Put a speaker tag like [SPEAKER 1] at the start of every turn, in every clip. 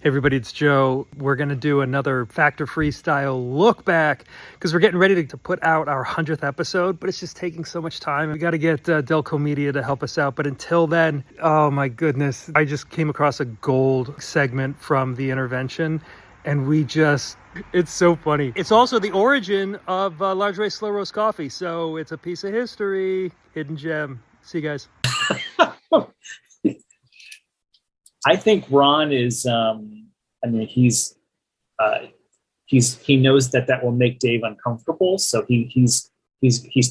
[SPEAKER 1] Hey everybody, it's Joe. We're going to do another Factor Freestyle look back because we're getting ready to put out our 100th episode, but it's just taking so much time. We got to get Delco Media to help us out. But until then, oh my goodness, I just came across a gold segment from The Intervention, and it's so funny. It's also the origin of Large Race Slow Roast Coffee, so it's a piece of history, hidden gem. See you guys.
[SPEAKER 2] I think Ron is. He knows that will make Dave uncomfortable, so he's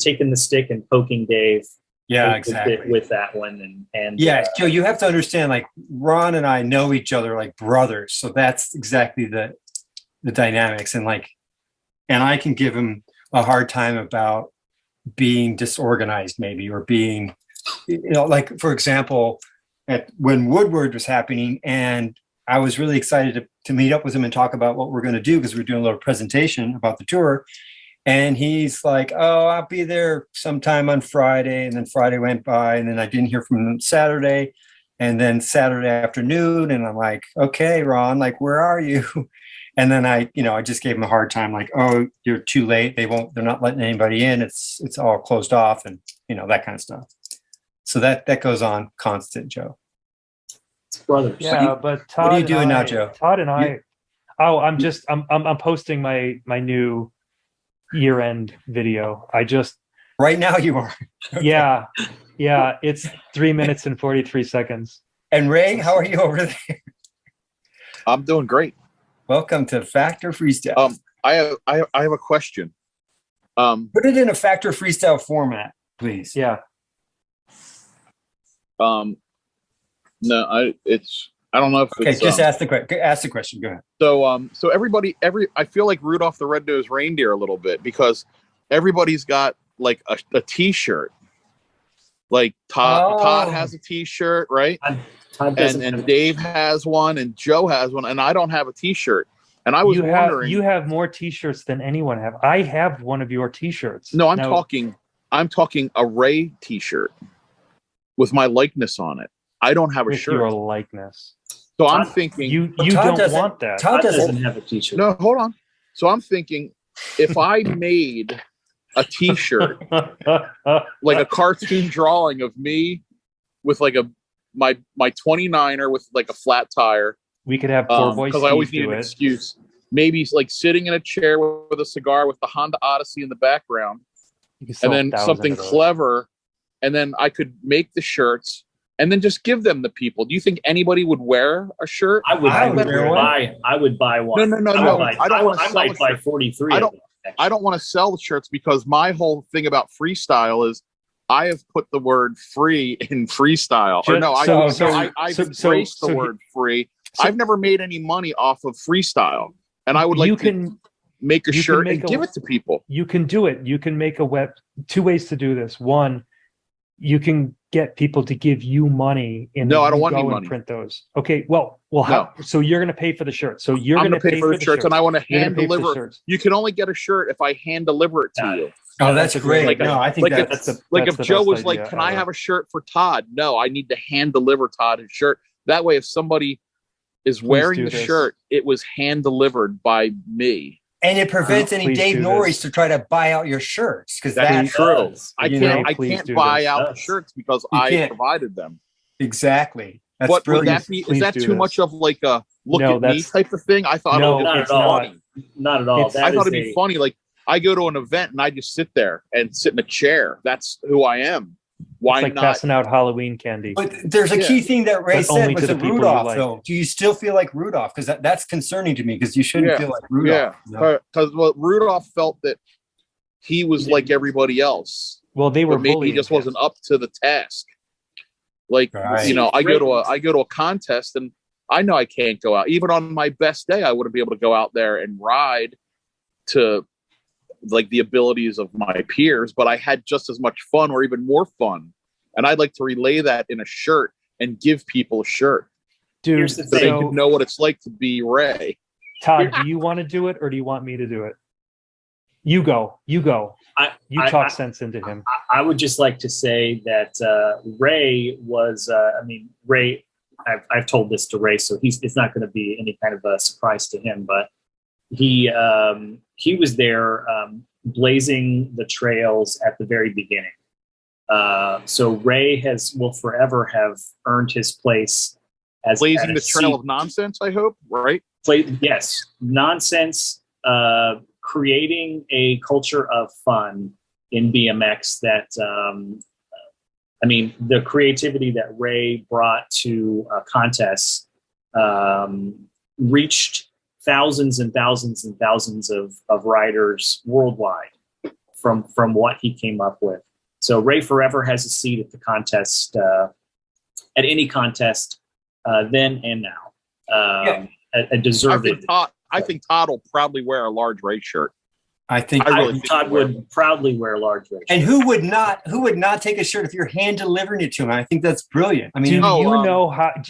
[SPEAKER 2] taken the stick and poking Dave.
[SPEAKER 3] Yeah, exactly.
[SPEAKER 2] With that one, and
[SPEAKER 3] yeah, Joe, you have to understand. Like Ron and I know each other like brothers, so that's exactly the dynamics. And I can give him a hard time about being disorganized, maybe, or being, like for example. When Woodward was happening, and I was really excited to meet up with him and talk about what we're going to do because we're doing a little presentation about the tour. And he's like, "Oh, I'll be there sometime on Friday." And then Friday went by, and then I didn't hear from him Saturday, and then Saturday afternoon, and I'm like, "Okay, Ron, like, where are you?" And then I just gave him a hard time, like, "Oh, you're too late. They're not letting anybody in. It's all closed off," and that kind of stuff. So that goes on constant, Joe.
[SPEAKER 2] It's brothers.
[SPEAKER 1] Yeah, but Todd,
[SPEAKER 3] what are you doing now, Joe?
[SPEAKER 1] Todd and I. I'm posting my new year-end video.
[SPEAKER 3] Right now you are.
[SPEAKER 1] Okay. Yeah. It's 3 minutes and 43 seconds.
[SPEAKER 3] And Ray, how are you over there?
[SPEAKER 4] I'm doing great.
[SPEAKER 3] Welcome to Factor Freestyle.
[SPEAKER 4] I have a question.
[SPEAKER 3] Put it in a Factor Freestyle format, please.
[SPEAKER 1] Yeah.
[SPEAKER 4] No, I don't know if
[SPEAKER 3] okay,
[SPEAKER 4] it's,
[SPEAKER 3] just ask the question. Go ahead.
[SPEAKER 4] So everybody, I feel like Rudolph the Red-Nosed Reindeer a little bit because everybody's got like a T-shirt. Like Todd has a T-shirt, right? And Dave has one, and Joe has one, and I don't have a T-shirt. And I was wondering,
[SPEAKER 1] you have more T-shirts than anyone have. I have one of your T-shirts.
[SPEAKER 4] No, I'm talking a Ray T-shirt with my likeness on it. I don't have a shirt.
[SPEAKER 1] Your likeness.
[SPEAKER 4] So I'm thinking
[SPEAKER 1] you don't want that.
[SPEAKER 2] Todd doesn't have a T-shirt.
[SPEAKER 4] No, hold on. So I'm thinking if I made a T-shirt, like a cartoon drawing of me with like my 29er with like a flat tire.
[SPEAKER 1] We could have poor boy
[SPEAKER 4] because I always need an excuse. Maybe like sitting in a chair with a cigar with the Honda Odyssey in the background, and then something clever, and then I could make the shirts and then just give them to people. Do you think anybody would wear a shirt?
[SPEAKER 2] I would buy one.
[SPEAKER 4] No.
[SPEAKER 2] I don't want to sell. I might buy 43.
[SPEAKER 4] I don't want to sell the shirts because my whole thing about freestyle is I have put the word free in freestyle. I've embraced the word free. I've never made any money off of freestyle, and I would like to make a shirt and give it to people.
[SPEAKER 1] You can do it. You can make two ways to do this. One, you can get people to give you money. No,
[SPEAKER 4] I don't want any money.
[SPEAKER 1] Print those. Okay. Well, so you're going to pay for the shirt. So you're going to pay for the shirts,
[SPEAKER 4] and I want to hand deliver. You can only get a shirt if I hand deliver it to you.
[SPEAKER 3] Oh, that's great.
[SPEAKER 4] I think that's if Joe was like, "Can I have a shirt for Todd?" No, I need to hand deliver Todd his shirt. That way, if somebody is wearing the shirt, it was hand delivered by me.
[SPEAKER 3] And it prevents any Dave Norries to try to buy out your shirts because that's
[SPEAKER 4] true. I can't buy out the shirts because I provided them.
[SPEAKER 3] Exactly. That's
[SPEAKER 4] what
[SPEAKER 3] brilliant.
[SPEAKER 4] would that be? Is that too much of like a look at me type of thing? I thought
[SPEAKER 2] not at all. Not at all.
[SPEAKER 4] I thought it'd be funny. Like I go to an event and I just sit there and sit in a chair. That's who I am. Why
[SPEAKER 1] not
[SPEAKER 4] passing
[SPEAKER 1] out Halloween candy?
[SPEAKER 3] But there's a key thing that Ray said was Rudolph, though. Do you still feel like Rudolph? Because that's concerning to me because you shouldn't feel like Rudolph.
[SPEAKER 4] Yeah, because Rudolph felt that he was like everybody else.
[SPEAKER 1] Well, they were
[SPEAKER 4] maybe he just wasn't up to the task. Like I go to a contest and I know I can't go out. Even on my best day, I wouldn't be able to go out there and ride to like the abilities of my peers, but I had just as much fun or even more fun. And I'd like to relay that in a shirt and give people a shirt.
[SPEAKER 1] Dude,
[SPEAKER 4] so they can know what it's like to be Ray.
[SPEAKER 1] Todd, do you want to do it or do you want me to do it? You go. You talk sense into him.
[SPEAKER 2] I would just like to say that Ray was, Ray I've told this to Ray, so it's not going to be any kind of a surprise to him. But he was there blazing the trails at the very beginning. So Ray will forever have earned his place as
[SPEAKER 4] blazing the trail of nonsense. I hope, right?
[SPEAKER 2] Yes, nonsense. Creating a culture of fun in BMX that, the creativity that Ray brought to contests reached thousands and thousands and thousands of riders worldwide from what he came up with. So Ray forever has a seat at the contest, at any contest, then and now. A deserved.
[SPEAKER 4] I think Todd will probably wear a large Ray shirt.
[SPEAKER 3] I think
[SPEAKER 2] Todd would proudly wear a large Ray shirt.
[SPEAKER 3] And who would not take a shirt if you're hand delivering it to him? I think that's brilliant. I mean,
[SPEAKER 1] do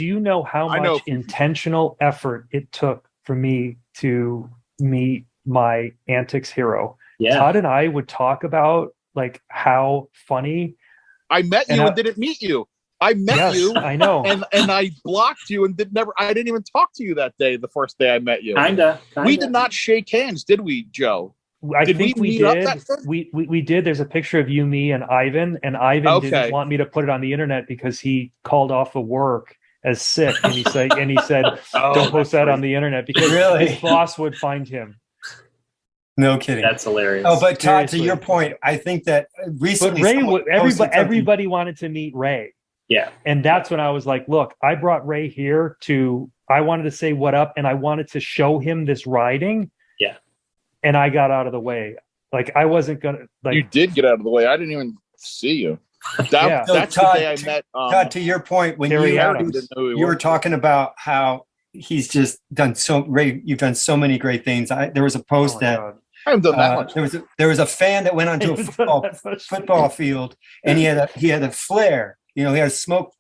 [SPEAKER 1] you know how much intentional effort it took for me to meet my antics hero?
[SPEAKER 2] Yeah.
[SPEAKER 1] Todd and I would talk about like how funny.
[SPEAKER 4] I met you and didn't meet you. I met you.
[SPEAKER 1] I know.
[SPEAKER 4] And I blocked you and I didn't even talk to you that day, the first day I met you.
[SPEAKER 2] Kinda.
[SPEAKER 4] We did not shake hands, did we, Joe?
[SPEAKER 1] I think we did. We did. There's a picture of you, me, and Ivan didn't want me to put it on the internet because he called off of work as sick, and he said, "Don't post that on the internet because his boss would find him."
[SPEAKER 3] No kidding.
[SPEAKER 2] That's hilarious.
[SPEAKER 3] Oh, but Todd, to your point, I think that recently,
[SPEAKER 1] but Ray, everybody wanted to meet Ray.
[SPEAKER 2] Yeah,
[SPEAKER 1] and that's when I was like, "Look, I brought Ray here I wanted to say what up, and I wanted to show him this riding."
[SPEAKER 2] Yeah.
[SPEAKER 1] And I got out of the way. Like I wasn't gonna. Like
[SPEAKER 4] you did get out of the way. I didn't even see you. That's
[SPEAKER 3] Todd,
[SPEAKER 4] the day I met.
[SPEAKER 3] Todd, to your point, when you were talking about how he's just done Ray, you've done so many great things. There was a post that
[SPEAKER 4] I haven't done that much.
[SPEAKER 3] There was a fan that went onto a football field, and he had a flare. He had a smoke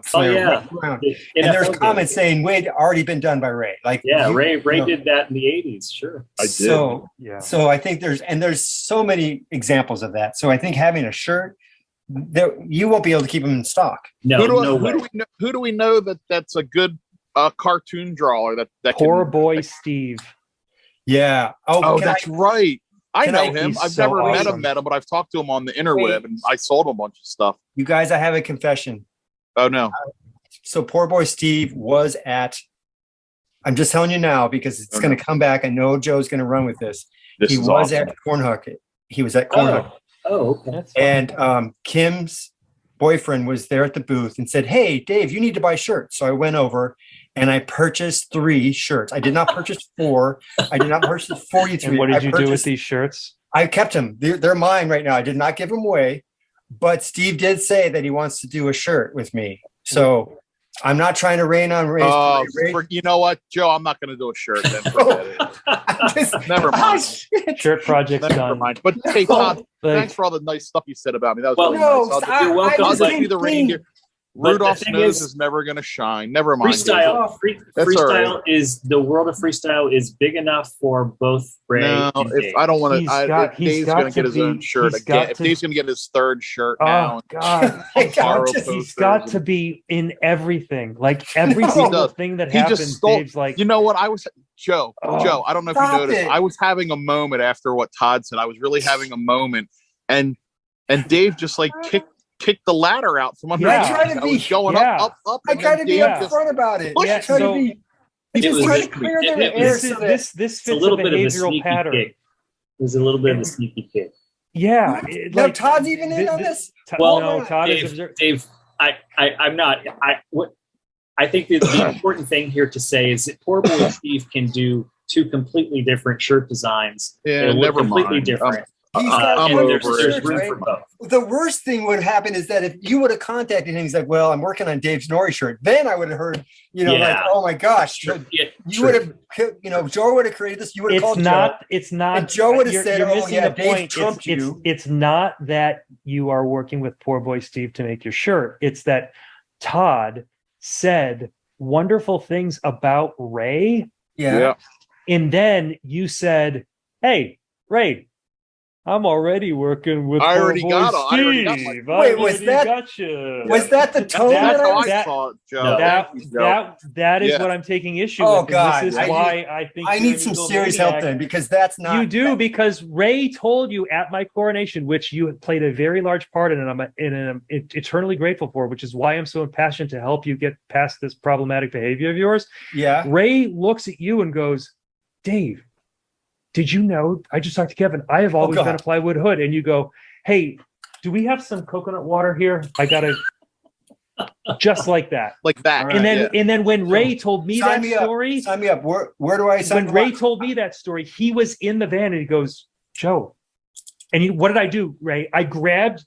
[SPEAKER 3] flare right around. And there's comments saying, "Wait, already been done by Ray."
[SPEAKER 2] Ray did that in the '80s. Sure,
[SPEAKER 4] I did.
[SPEAKER 3] So I think there's so many examples of that. So I think having a shirt, you won't be able to keep them in stock.
[SPEAKER 2] No,
[SPEAKER 4] who do we know that's a good cartoon drawer that
[SPEAKER 1] Poor boy Steve.
[SPEAKER 3] Yeah.
[SPEAKER 4] Oh, that's right. I know him. I've never met him, but I've talked to him on the interweb, and I sold him a bunch of stuff.
[SPEAKER 3] You guys, I have a confession.
[SPEAKER 4] Oh, no.
[SPEAKER 3] So poor boy Steve was I'm just telling you now because it's going to come back. I know Joe's going to run with this. He was awesome. At Cornhook. He was at Cornhook.
[SPEAKER 2] Oh, okay.
[SPEAKER 3] And Kim's boyfriend was there at the booth and said, "Hey, Dave, you need to buy shirts." So I went over and I purchased 3 shirts. I did not purchase 4. I did not purchase 43.
[SPEAKER 1] And what did you do with these shirts?
[SPEAKER 3] I kept them. They're mine right now. I did not give them away. But Steve did say that he wants to do a shirt with me. So I'm not trying to rain on Ray.
[SPEAKER 4] You know what, Joe? I'm not going to do a shirt. Then forget it. Never mind.
[SPEAKER 1] Shirt project's done.
[SPEAKER 4] Mind. But hey, Todd, thanks for all the nice stuff you said about me. That was really nice.
[SPEAKER 2] You're welcome.
[SPEAKER 4] I'll let you the reindeer. Rudolph's nose is never going to shine. Never mind.
[SPEAKER 2] Freestyle is the world of freestyle is big enough for both Ray and Dave.
[SPEAKER 4] I don't want to. Dave's going to get his own shirt again. If Dave's going to get his 3rd shirt now,
[SPEAKER 1] God, he's got to be in everything. Like every single thing that happens, Dave's like,
[SPEAKER 4] you know what? Joe. I don't know if you noticed. I was having a moment after what Todd said. I was really having a moment, and Dave just like kicked the ladder out from under.
[SPEAKER 3] I tried to be
[SPEAKER 4] going up.
[SPEAKER 3] I tried to be upfront about it.
[SPEAKER 1] This fits a little bit of a sneaky pattern.
[SPEAKER 2] Kick. There's a little bit of a sneaky kick.
[SPEAKER 1] Yeah.
[SPEAKER 3] Todd's even in on this.
[SPEAKER 2] Well, no, Todd Dave. I'm not. I think that the important thing here to say is that poor boy Steve can do 2 completely different shirt designs.
[SPEAKER 4] Yeah, never
[SPEAKER 2] completely
[SPEAKER 4] mind.
[SPEAKER 2] different.
[SPEAKER 3] There's
[SPEAKER 2] room for both.
[SPEAKER 3] The worst thing would happen is that if you would have contacted him, he's like, "Well, I'm working on Dave's Nori shirt." Then I would have heard, like, "Oh my gosh!" You would have, Joe would have created this. You would have called Joe.
[SPEAKER 1] It's not.
[SPEAKER 3] And Joe would have said, "Oh yeah, Dave trumped you."
[SPEAKER 1] It's not that you are working with poor boy Steve to make your shirt. It's that Todd said wonderful things about Ray.
[SPEAKER 3] Yeah.
[SPEAKER 1] And then you said, "Hey, Ray, I'm already working with.
[SPEAKER 4] I already got
[SPEAKER 1] Steve.
[SPEAKER 3] Wait, was that
[SPEAKER 1] Gotcha.
[SPEAKER 3] was that the tone?
[SPEAKER 4] That's how I
[SPEAKER 1] that-
[SPEAKER 4] saw it, Joe.
[SPEAKER 2] No.
[SPEAKER 4] Thank you, Joe.
[SPEAKER 1] That is
[SPEAKER 4] Yeah.
[SPEAKER 1] what I'm taking issue
[SPEAKER 3] Oh,
[SPEAKER 1] with.
[SPEAKER 3] God.
[SPEAKER 1] And this is why I think
[SPEAKER 3] I
[SPEAKER 1] you're
[SPEAKER 3] need
[SPEAKER 1] an
[SPEAKER 3] some serious help
[SPEAKER 1] egomaniac.
[SPEAKER 3] then, because that's not.
[SPEAKER 1] You do, because Ray told you at my coronation, which you had played a very large part in, and I'm eternally grateful for, which is why I'm so impassioned to help you get past this problematic behavior of yours.
[SPEAKER 3] Yeah.
[SPEAKER 1] Ray looks at you and goes, Dave, did you know? I just talked to Kevin. I have always
[SPEAKER 3] God.
[SPEAKER 1] been a plywood hood. And you go, hey, do we have some coconut water here? I got to, just like that.
[SPEAKER 4] Like that.
[SPEAKER 3] All right.
[SPEAKER 1] And then when Ray told me
[SPEAKER 3] Sign
[SPEAKER 1] that
[SPEAKER 3] me up.
[SPEAKER 1] story,
[SPEAKER 3] Sign me up. Where do I sign
[SPEAKER 1] when Ray told me that story, he was in the van and he goes, Joe, and what did I do, Ray? I grabbed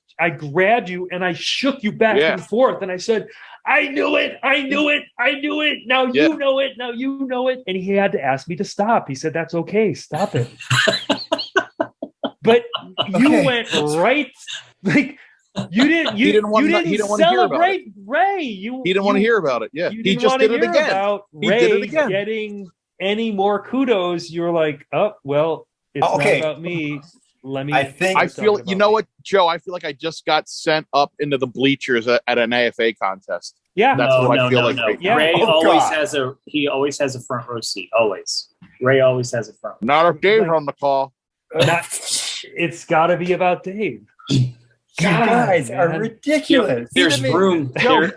[SPEAKER 1] you and I shook you back and forth. And I said, I knew it. Now you know it. Now you know it. And he had to ask me to stop. He said, that's okay. Stop it. But you went right, like, he didn't want to celebrate Ray.
[SPEAKER 4] He didn't want to hear about it. Yeah. He just did it again.
[SPEAKER 1] About Ray getting any more kudos. You're like, oh, well, it's not about me.
[SPEAKER 4] I feel, you know what, Joe? I feel like I just got sent up into the bleachers at an AFA contest.
[SPEAKER 1] Yeah,
[SPEAKER 4] that's what I feel like.
[SPEAKER 2] No.
[SPEAKER 1] Yeah.
[SPEAKER 2] Ray always has a front row seat. Always. Ray always has a front.
[SPEAKER 4] Not if Dave's on the call.
[SPEAKER 1] It's got to be about Dave.
[SPEAKER 3] You guys are ridiculous.
[SPEAKER 2] There's room.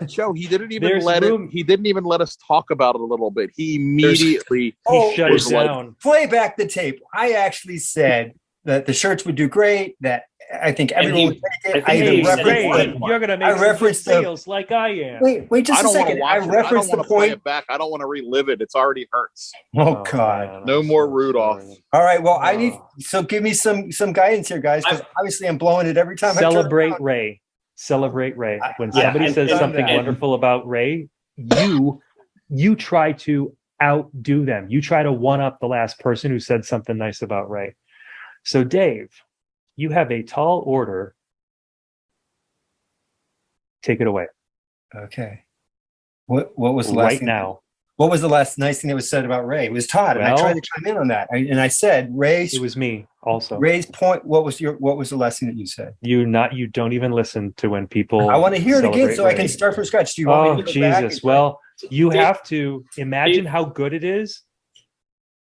[SPEAKER 4] Joe, he didn't even let it. He didn't even let us talk about it a little bit. He immediately
[SPEAKER 1] he shut it down.
[SPEAKER 3] Play back the tape. I actually said that the shirts would do great. That I think everyone would take it.
[SPEAKER 1] You're going to make sales like I am.
[SPEAKER 3] Wait just a second. I referenced the point.
[SPEAKER 4] Play it back. I don't want to relive it. It's already hurts.
[SPEAKER 3] Oh God.
[SPEAKER 4] Man, no more Rudolph.
[SPEAKER 3] All right. Well, I need give me some guidance here, guys, because obviously I'm blowing it every time.
[SPEAKER 1] Celebrate Ray. Celebrate Ray. When somebody says something wonderful about Ray, you try to outdo them. You try to one up the last person who said something nice about Ray. So Dave, you have a tall order. Take it away.
[SPEAKER 3] Okay. What was the last
[SPEAKER 1] thing? Now?
[SPEAKER 3] What was the last nice thing that was said about Ray? It was Todd, and I tried to chime in on that. I said Ray's.
[SPEAKER 1] It was me also.
[SPEAKER 3] Ray's point. What was the last thing that you said?
[SPEAKER 1] You don't even listen to when people.
[SPEAKER 3] I want to hear it again so I can start from scratch. Do you want me to go back?
[SPEAKER 1] Jesus. Well, you have to imagine how good it is.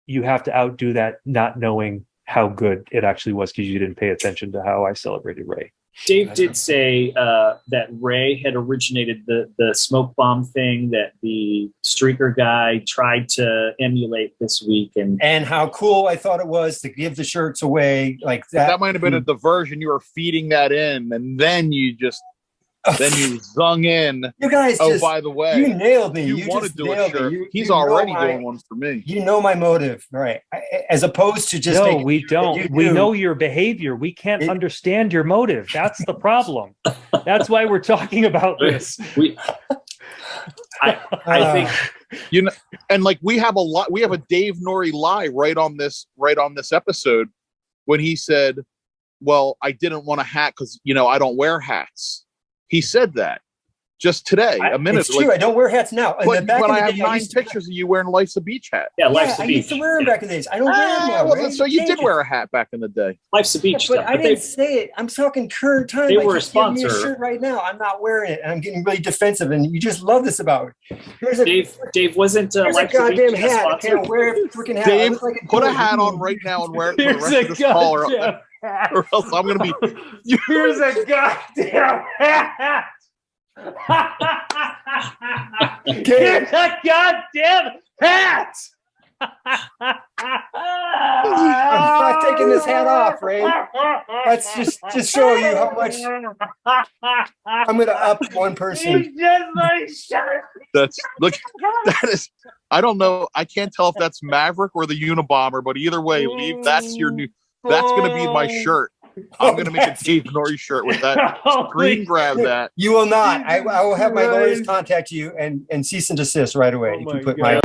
[SPEAKER 1] You have to outdo that, not knowing how good it actually was because you didn't pay attention to how I celebrated Ray.
[SPEAKER 2] Dave did say that Ray had originated the smoke bomb thing that the streaker guy tried to emulate this week, and
[SPEAKER 3] how cool I thought it was to give the shirts away like that.
[SPEAKER 4] That might have been a diversion. You were feeding that in, and then you zung in.
[SPEAKER 3] You guys,
[SPEAKER 4] by the way,
[SPEAKER 3] you nailed me.
[SPEAKER 4] You want to do a shirt. He's already doing one for me.
[SPEAKER 3] You know my motive, right? As opposed to just.
[SPEAKER 1] No, we don't. We know your behavior. We can't understand your motive. That's the problem. That's why we're talking about this.
[SPEAKER 2] I think
[SPEAKER 4] and like we have a Dave Norrie lie right on this episode when he said, "Well, I didn't want a hat because I don't wear hats." He said that just today, a minute.
[SPEAKER 3] It's true. I don't wear hats now.
[SPEAKER 4] But I have 9 pictures of you wearing Life's a Beach hat.
[SPEAKER 2] Yeah, Life's a Beach.
[SPEAKER 3] I used to wear them back in the days. I don't wear them now.
[SPEAKER 4] So you did wear a hat back in the day.
[SPEAKER 2] Life's a Beach.
[SPEAKER 3] But I didn't say it. I'm talking current time.
[SPEAKER 2] They were a sponsor.
[SPEAKER 3] Give me a shirt right now. I'm not wearing it, and I'm getting really defensive. And you just love this about it.
[SPEAKER 2] Dave wasn't
[SPEAKER 3] Life's a Beach hat. I can't wear a freaking hat.
[SPEAKER 4] Dave, put a hat on right now and wear it for the rest of this call, or else I'm going to be.
[SPEAKER 1] Here's a goddamn hat. Here's a goddamn hat.
[SPEAKER 3] I'm not taking this hat off, Ray. Let's just show you how much I'm going to up one person.
[SPEAKER 4] That is. I don't know. I can't tell if that's Maverick or the Unabomber, but either way, that's your new. That's going to be my shirt. I'm going to make a Dave Norrie shirt with that. Screen grab that.
[SPEAKER 3] You will not. I will have my lawyers contact you and cease and desist right away.
[SPEAKER 1] Oh
[SPEAKER 3] you can put my.